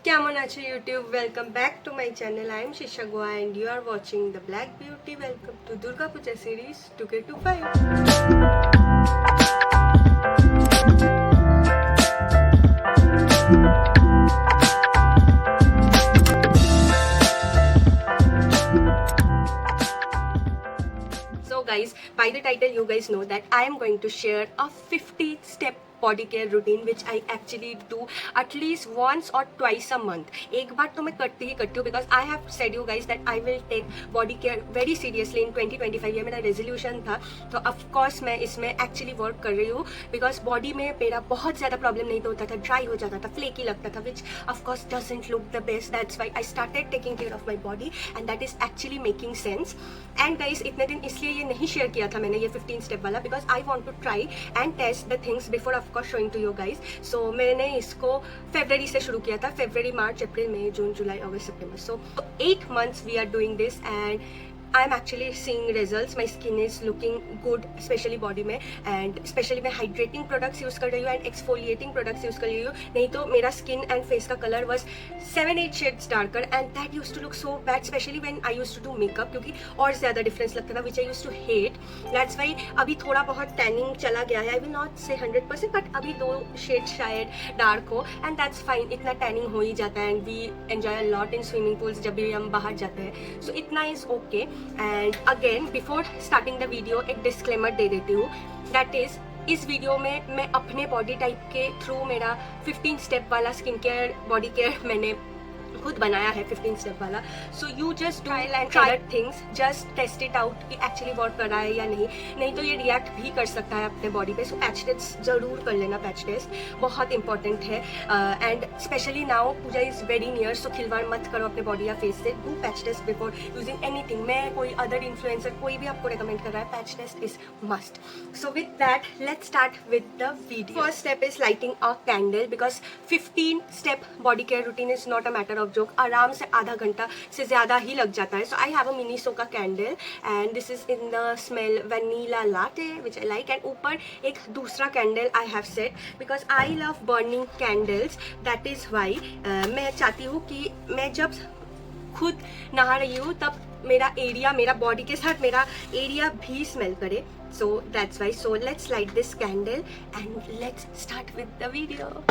Kemen ache YouTube, welcome back to my channel. I am Shisha Goa and you are watching The Black Beauty. Welcome to Durga Puja series 2K25. So guys, by the title you guys know that I am going to share a 50-step body care routine which I actually do at least once or twice a month. एक बार तो मैं करती ही करती हूँ because I have said you guys that I will take body care very seriously in 2025. ये मेरा रेजोल्यूशन था. तो ऑफकोर्स मैं इसमें एक्चुअली वर्क कर रही हूँ बिकॉज बॉडी में मेरा बहुत ज़्यादा प्रॉब्लम नहीं होता था, ड्राई हो जाता था, फ्लेकी लगता था, विच of course doesn't look the best. That's why I started taking care of my body and that is actually making sense. And guys इतने दिन इसलिए ये नहीं शेयर किया था मैंने ये 15 स्टेप वाला because I want to try and test the things before of course showing to you guys. So मैंने इसको फेब्रवरी से शुरू किया था. फेब्रवरी, मार्च, अप्रैल, मई, जून, जुलाई, अगस्त, सितंबर. So 8 months we are doing this and I am actually seeing results. My skin is looking good specially body में एंड स्पेशली मैं हाइड्रेटिंग प्रोडक्ट्स यूज़ कर रही हूँ एंड एक्सफोलिएटिंग प्रोडक्ट्स यूज़ कर रही हूँ. नहीं तो मेरा स्किन एंड फेस का colour was 7-8 shades darker and that use to look so bad specially when I use to do makeup, क्योंकि और ज़्यादा डिफरेंस लगता था which I use to hate. That's why अभी थोड़ा बहुत टैनिंग चला गया है. आई विल नॉट से 100% बट अभी 2 शेड शायद डार्क हो एंड दैट्स फाइन. इतना टैनिंग हो ही जाता है and we enjoy a lot in swimming pools जब भी हम बाहर जाते हैं. सो इतना is okay. And again before starting the video एक डिस्क्लेमर दे देती हूँ. दैट इज़ इस वीडियो में मैं अपने बॉडी टाइप के थ्रू मेरा 15 स्टेप वाला स्किन केयर बॉडी केयर मैंने खुद बनाया है 15 स्टेप वाला. So you just try things, just test it out कि एक्चुअली वर्क कर रहा है या नहीं. नहीं तो ये रिएक्ट भी कर सकता है अपने बॉडी पे. सो पैच टेस्ट जरूर कर लेना. पैच टेस्ट बहुत इंपॉर्टेंट है and specially now Puja is very near. So खिलवाड़ मत करो अपने बॉडी या फेस से. Do patch test before using anything. मैं कोई अदर इन्फ्लुएंसर कोई भी आपको रिकमेंड कर रहा है, patch test is must. So with that let's start with the video. First step is lighting a candle because 15 step body care routine is not a matter of joke. आराम से आधा घंटा से ज़्यादा ही लग जाता है. So I have a mini soka candle and this is in the smell vanilla latte which I like. And ऊपर एक दूसरा candle I have set because I love burning candles. That is why मैं चाहती हूँ कि मैं जब खुद नहा रही हूँ तब मेरा एरिया, मेरा बॉडी के साथ मेरा एरिया भी स्मेल करे. So that's why. So let's light this candle and let's start with the video.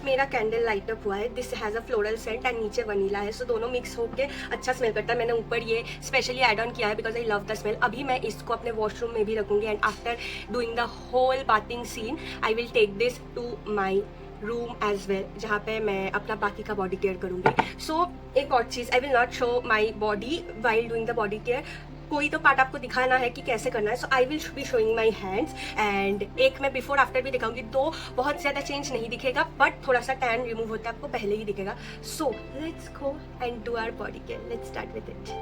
मेरा कैंडल लाइट अप हुआ है. This has a floral scent and नीचे वनीला है. सो दोनों मिक्स होकर अच्छा स्मेल करता है. मैंने ऊपर ये स्पेशली ऐड ऑन किया है because I love the smell. अभी मैं इसको अपने वॉशरूम में भी रखूँगी and after doing the whole bathing scene I will take this to my room as well जहाँ पे मैं अपना बाकी का बॉडी केयर करूँगी. सो एक और चीज़, I will not show my body while doing the body care. कोई तो पार्ट आपको दिखाना है कि कैसे करना है. So I will be showing my hands and एक मैं बिफोर आफ्टर भी दिखाऊंगी. तो बहुत ज़्यादा चेंज नहीं दिखेगा बट थोड़ा सा टैन रिमूव होता है आपको पहले ही दिखेगा. So let's go and do our body care. Let's start with it.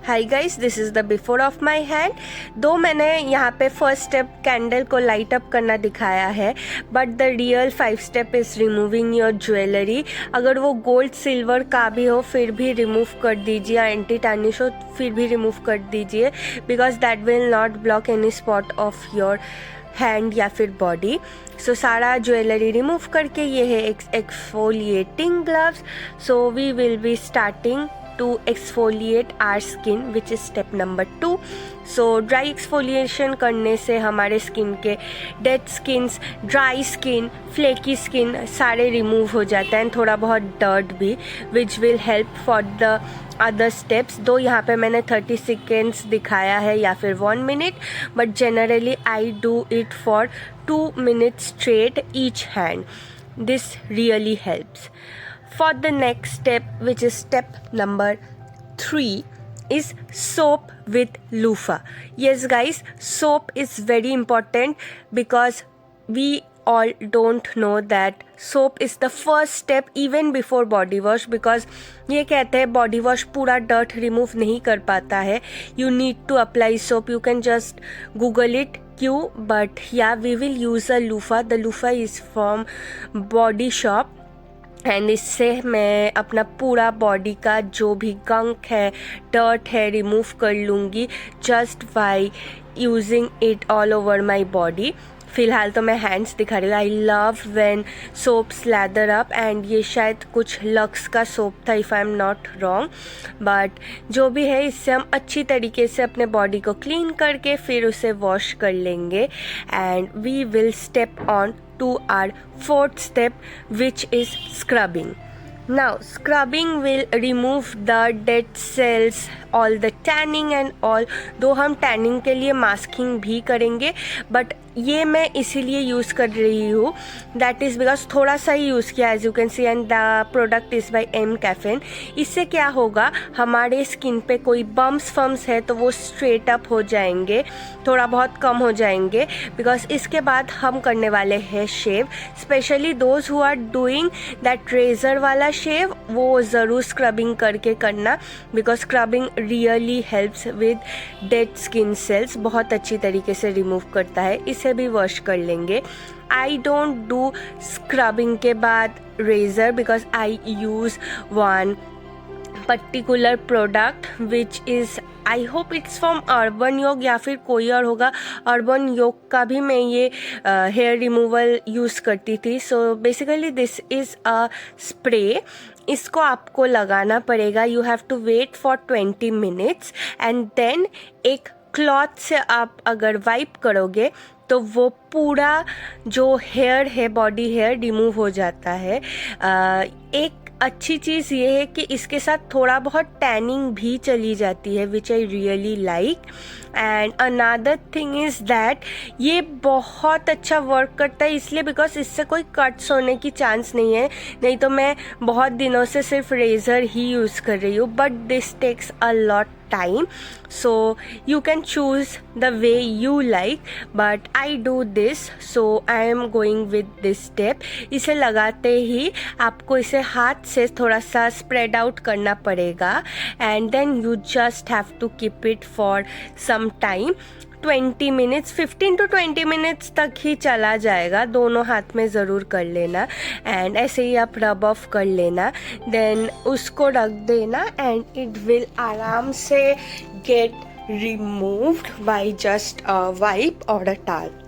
Hi guys, this is the before of my hand. Though मैंने यहाँ पे फर्स्ट स्टेप कैंडल को लाइट अप करना दिखाया है but the real 5 step is removing your jewellery. अगर वो gold silver का भी हो फिर भी रिमूव कर दीजिए. एंटी टार्निश हो फिर भी रिमूव कर दीजिए because that will not block any spot of your hand या फिर बॉडी. सो सारा ज्वेलरी रिमूव करके ये है exfoliating gloves. So we will be starting to exfoliate our skin which is step number 2. So dry exfoliation करने से हमारे skin के dead skins, dry skin, flaky skin सारे रिमूव हो जाता है. थोड़ा बहुत डर्ट भी which will help for the other steps. दो यहाँ पे मैंने 30 सेकेंड्स दिखाया है या फिर 1 minute but generally I do it for 2 minutes straight each hand. This really helps. For the next step, which is step number 3, is soap with loofah. Yes guys, soap is very important because we all don't know that soap is the first step even before body wash because ये कहते हैं body wash पूरा dirt remove नहीं कर पाता है. You need to apply soap. You can just Google it क्यों, but yeah, we will use a loofah. The loofah is from Body Shop. And इससे मैं अपना पूरा बॉडी का जो भी गंक है, डर्ट है, रिमूव कर लूँगी just by using it all over my body. फ़िलहाल तो मैं हैंड्स दिखा रही हूँ. I love when soaps leather up, and ये शायद कुछ लक्स का सोप था, if I am not wrong. But जो भी है, इससे हम अच्छी तरीके से अपने बॉडी को क्लीन करके फिर उसे वॉश कर लेंगे. And we will step on to our fourth step, which is scrubbing. Now scrubbing will remove the dead cells, all the tanning and all. दो हम टैनिंग के लिए मास्किंग भी करेंगे, बट ये मैं इसीलिए यूज़ कर रही हूँ, दैट इज़ बिकॉज थोड़ा सा ही यूज़ किया, as you can see, and the product is by mCaffeine. इससे क्या होगा, हमारे स्किन पे कोई बम्स फम्स है तो वो स्ट्रेट अप हो जाएंगे, थोड़ा बहुत कम हो जाएंगे. बिकॉज इसके बाद हम करने वाले हैं shave. Specially those who are doing that razor वाला शेव, वो ज़रूर स्क्रबिंग करके करना, because scrubbing really helps with dead skin cells, बहुत अच्छी तरीके से रिमूव करता है. इसे भी वॉश कर लेंगे. आई डोंट डू स्क्रबिंग के बाद razor, because I use one particular product which is, I hope it's from Urban Yog या फिर कोई और होगा. अर्बन योग का भी मैं ये हेयर रिमूवल यूज़ करती थी. So basically this is a spray. इसको आपको लगाना पड़ेगा. You have to wait for 20 minutes and then एक क्लॉथ से आप अगर वाइप करोगे तो वो पूरा जो हेयर है, बॉडी हेयर, रिमूव हो जाता है. एक अच्छी चीज़ ये है कि इसके साथ थोड़ा बहुत टैनिंग भी चली जाती है, which I really like. And another thing is that ये बहुत अच्छा वर्क करता है, इसलिए बिकॉज इससे कोई कट्स होने की चांस नहीं है. नहीं तो मैं बहुत दिनों से सिर्फ रेज़र ही यूज़ कर रही हूँ, but this takes a lot time, so you can choose the way you like, but I do this, so I am going with this step. इसे लगाते ही आपको इसे हाथ से थोड़ा सा spread out करना पड़ेगा, and then you just have to keep it for some time. 20 minutes, 15 to 20 minutes तक ही चला जाएगा. दोनों हाथ में ज़रूर कर लेना, एंड ऐसे ही आप रब ऑफ कर लेना. देन उसको रख देना, एंड इट विल आराम से get removed by just a wipe और a towel.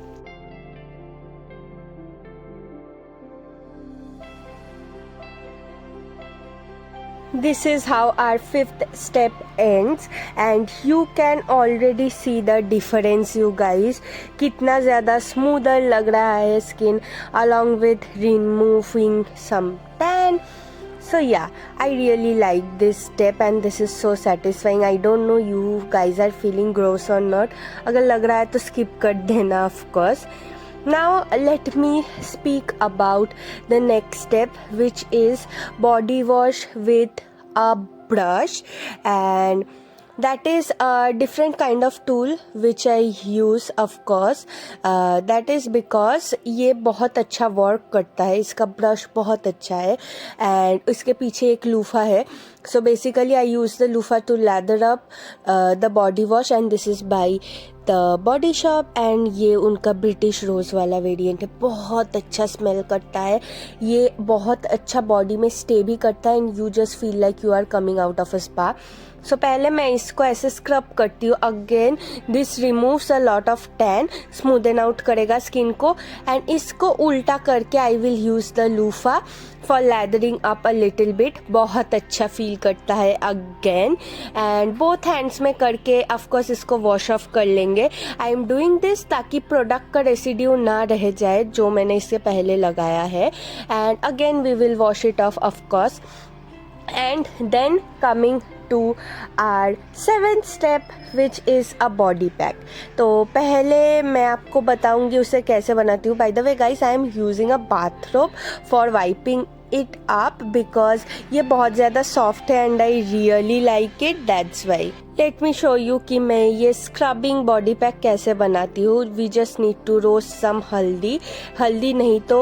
This is how our fifth step ends, and you can already see the difference, you guys. कितना ज़्यादा smoother लग रहा है skin, along with removing some tan. So yeah, I really like this step and this is so satisfying. I don't know you guys are feeling gross or not. अगर लग रहा है तो skip कर देना, of course. Now let me speak about the next step, which is body wash with a brush, and that is a different kind of tool which I use, of course. That is because ये बहुत अच्छा work करता है. इसका brush बहुत अच्छा है, and इसके पीछे एक लूफा है. So basically I use the loofah to lather up the body wash, and this is by the Body Shop, and ये उनका ब्रिटिश रोज़ वाला वेरिएंट है. बहुत अच्छा स्मेल करता है, ये बहुत अच्छा बॉडी में स्टे भी करता है, and you just feel like you are coming out of a spa. So पहले मैं इसको ऐसे स्क्रब करती हूँ. Again this removes a lot of tan, smoothen out करेगा स्किन को. एंड इसको उल्टा करके I will use the loofah for lathering up a little bit. बहुत अच्छा फील करता है अगेन. एंड बोथ हैंड्स में करके ऑफकोर्स इसको वॉश ऑफ कर लेंगे. आई एम डूइंग दिस ताकि प्रोडक्ट का रेसिड्यू ना रह जाए जो मैंने इससे पहले लगाया है. And again we will wash it off of course. And then coming to our seventh step, which is a body pack. तो पहले मैं आपको बताऊंगी उसे कैसे बनाती हूँ. By the way guys, I am using a bathrobe for wiping it up because ये बहुत ज़्यादा soft है and I really like it, that's why. Let me show you कि मैं ये स्क्रबिंग बॉडी पैक कैसे बनाती हूँ. We just need to roast some haldi नहीं तो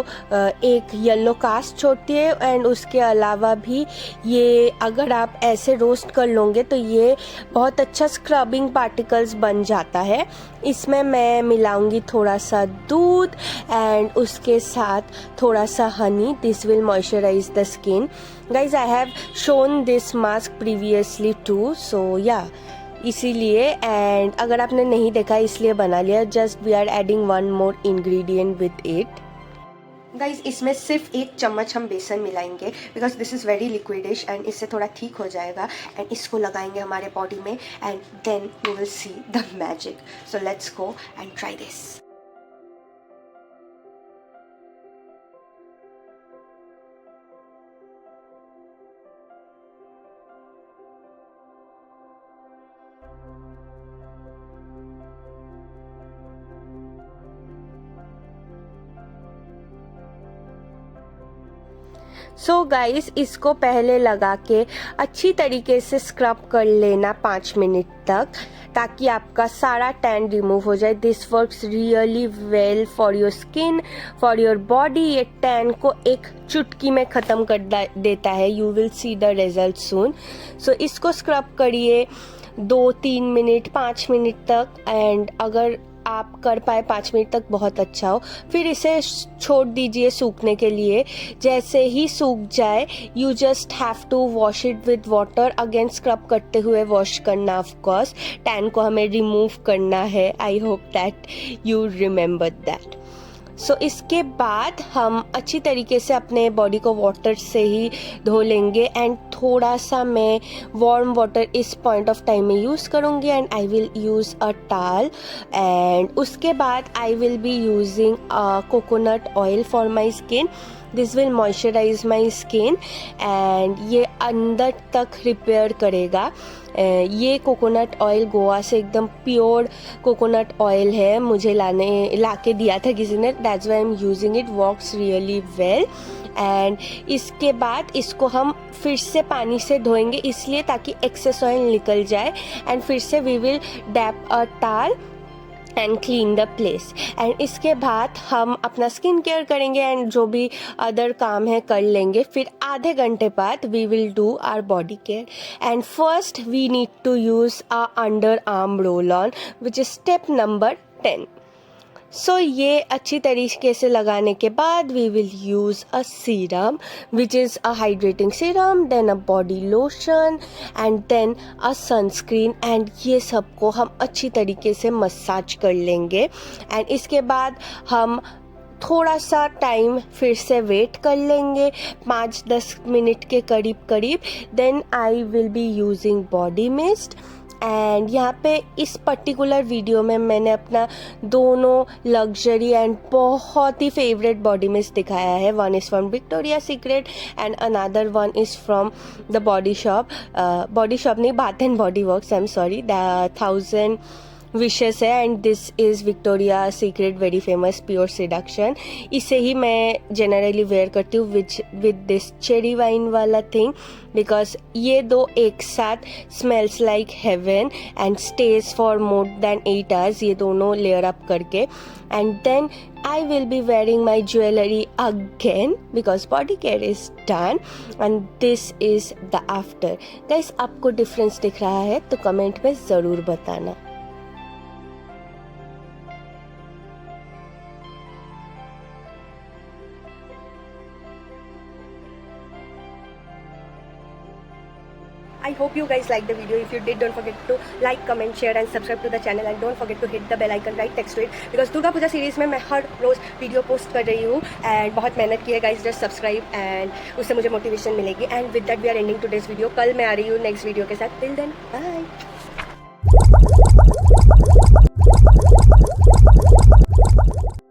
एक येलो कास्ट छोड़ती है. एंड उसके अलावा भी ये अगर आप ऐसे रोस्ट कर लोगे तो ये बहुत अच्छा स्क्रबिंग पार्टिकल्स बन जाता है. इसमें मैं मिलाऊंगी थोड़ा सा दूध एंड उसके साथ थोड़ा सा honey. This will moisturise the skin. Guys, I have shown this mask previously too, so yeah, इसीलिए, एंड अगर आपने नहीं देखा इसलिए बना लिया, just we are adding one more ingredient with it. Guys इसमें सिर्फ 1 चम्मच हम बेसन मिलाएंगे because this is very liquidish and इससे थोड़ा ठीक हो जाएगा, एंड इसको लगाएंगे हमारे बॉडी में and then you will see the magic. So let's go and try this. So guys इसको पहले लगा के अच्छी तरीके से स्क्रब कर लेना 5 मिनट तक, ताकि आपका सारा टैन रिमूव हो जाए। This works really well for your skin, for your body. ये टैन को एक चुटकी में ख़त्म कर देता है। You will see the result soon. So इसको स्क्रब करिए 2-3 मिनट 5 मिनट तक, एंड अगर आप कर पाए 5 मिनट तक बहुत अच्छा हो। फिर इसे छोड़ दीजिए सूखने के लिए। जैसे ही सूख जाए you just have to wash it with water. Again scrub करते हुए वॉश करना, ऑफ कोर्स टैन को हमें रिमूव करना है। I hope that you remember that. So इसके बाद हम अच्छी तरीके से अपने बॉडी को वाटर से ही धो लेंगे, एंड थोड़ा सा मैं वार्म वाटर इस पॉइंट ऑफ टाइम में यूज़ करूँगी, and I will use a towel. And उसके बाद I will be using coconut oil for my skin. This will moisturise my skin and ये अंदर तक रिपेयर करेगा। ये कोकोनट ऑयल गोवा से एकदम प्योर कोकोनट ऑयल है, मुझे लाके दिया था किसी ने। That's why I am using it, works really well. And इसके बाद इसको हम फिर से पानी से धोएंगे, इसलिए ताकि एक्सेस ऑयल निकल जाए। एंड फिर से we will dab a towel and clean the place. And इसके बाद हम अपना स्किन केयर करेंगे एंड जो भी अदर काम है कर लेंगे। फिर आधे घंटे बाद we will do our body care. And first we need to use a underarm roll on which is step number 10। सो ये अच्छी तरीके से लगाने के बाद we will use a serum which is a hydrating serum, then a body lotion and then a sunscreen. And ये सबको हम अच्छी तरीके से मसाज कर लेंगे। एंड इसके बाद हम थोड़ा सा टाइम फिर से वेट कर लेंगे, 5-10 मिनट के करीब। Then I will be using body mist. And यहाँ पे इस पर्टिकुलर वीडियो में मैंने अपना दोनों लग्जरी एंड बहुत ही फेवरेट बॉडी मिस्ट दिखाया है। One is from Victoria Secret and another one is from the Body Shop नहीं, Bath and Body Works, I am sorry, the 1000 Wishes है। And this is Victoria Secret very famous Pure Seduction. इसे ही मैं generally wear करती हूँ with this cherry wine वाला thing, because ये दो एक साथ smells like heaven and stays for more than 8 hours, ये दोनों लेयर अप करके। And then I will be wearing my jewelry again because body care is done and this is the after. Guys, आपको difference दिख रहा है तो comment में ज़रूर बताना। I hope you guys liked the video. If you did, don't forget to like, comment, share and subscribe to the channel and don't forget to hit the bell icon right next to it because Durga Puja series में मैं हर रोज़ video post कर रही हूँ and बहुत मेहनत की है guys. Just subscribe and उससे मुझे मोटिवेशन मिलेगी। And with that we are ending today's video. कल मैं आ रही हूँ नेक्स्ट वीडियो के साथ। Till then bye.